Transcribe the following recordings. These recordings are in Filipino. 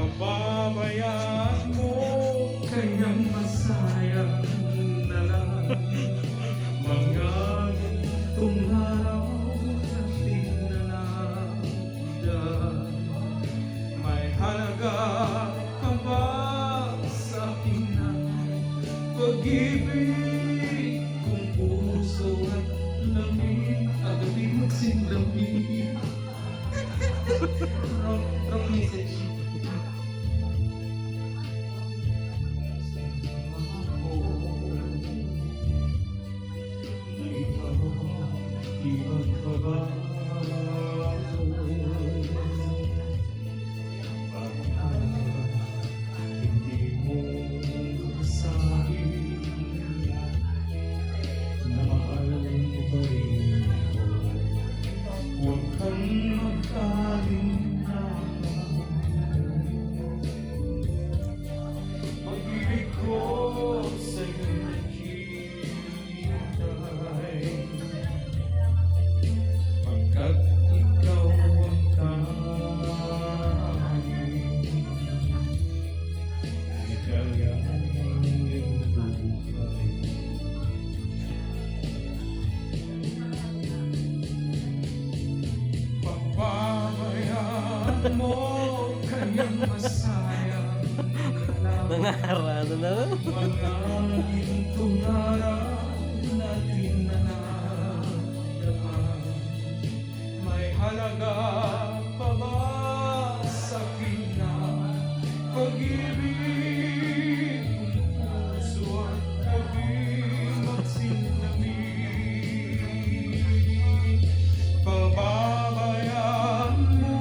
Pababayaan mo, kayang masayang na lang mga itong araw natin na nandiyan. May halaga ka ba sa akin na pag-ibig kung puso at lamig agabi magsinlamig? Wrong message. Hindi mo sabi na mahal mo pa rin ako. Huwag kang magkalinlangan. Pag-ibig ko sa'yo naghihintay, pagkat ikaw ang tanging ligayang iyong buhay. Pababayaan mo, kayang masayang lang Nangarado na lang. mga gintong araw natin na nadaan. May halaga pa ba sa akin na pag-ibig kung puso at gabi magsinlamig? Pababayaan mo,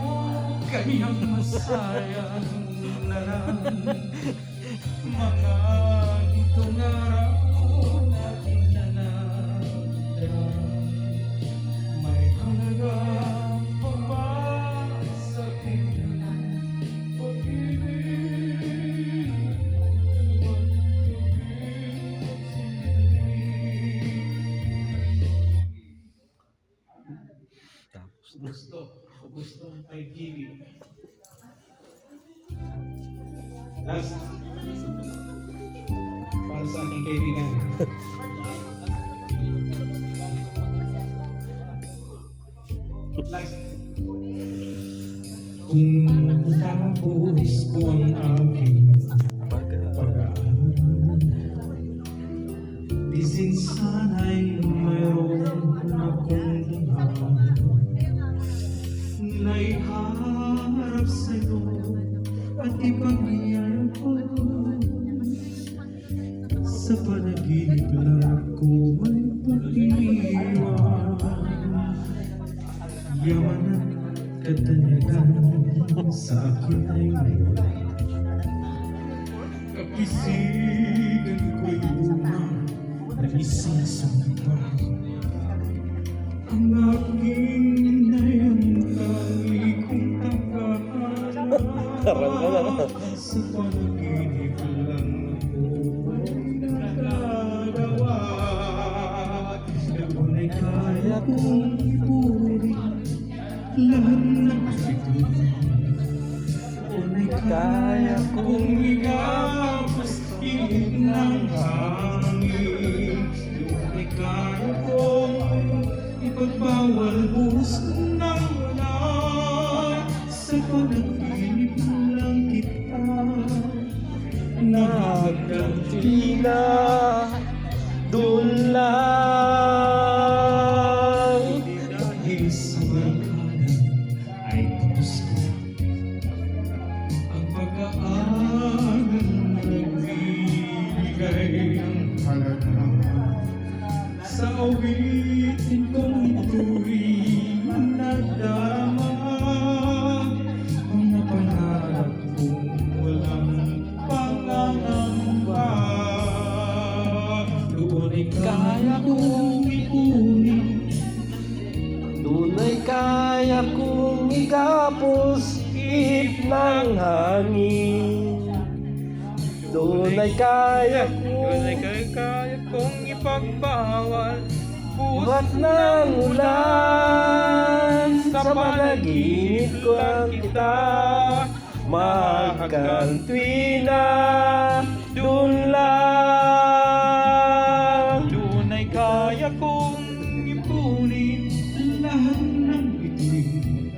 kanyang masayang na lang mga itong araw natin na nadaan. May halaga pa ba sa akin pag-ibig? Tapos Gusto ang pag-ibig. Last, para sa aking kaibigan. Last. Kung tapos ko ang aking pag-aaral, di sana'y mayroon akong naiharap sa'yo at ipagbiyaya ko. Sa panaginip lang ko ay pag-iwan, yaman at katanyagan sa akin ay wala. Kapisigan ko'y bunga na isang sumpa, ang aking inayang tangi kong tagahanap. Sa panaginip lang ako nagagawa, noon ay kaya kong iburin lahat ng ito. Noon ay kaya kong igapastiin ng hangin. Noon ay kaya kong ipagbawal buhos ng wala. Sa panaginip lang kita nagkantila, doon lang. Dahil sa barkada ay tapos ko ang pag-aaral na nagbibigay ng halaga. Sa awitin kong ito'y nadama, mga pangarap kong walang pangangamba. Doon ay kaya kong ipunin, doon ay kaya kong ikapos ihip ng hangin. Doon ay kaya kong ipagbawal buhat ng ulan. Sa panaginip ko lang kita magkantwina dun lang. Dunay kaya kong ipunin lahat ng bituin.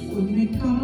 Kung ikaw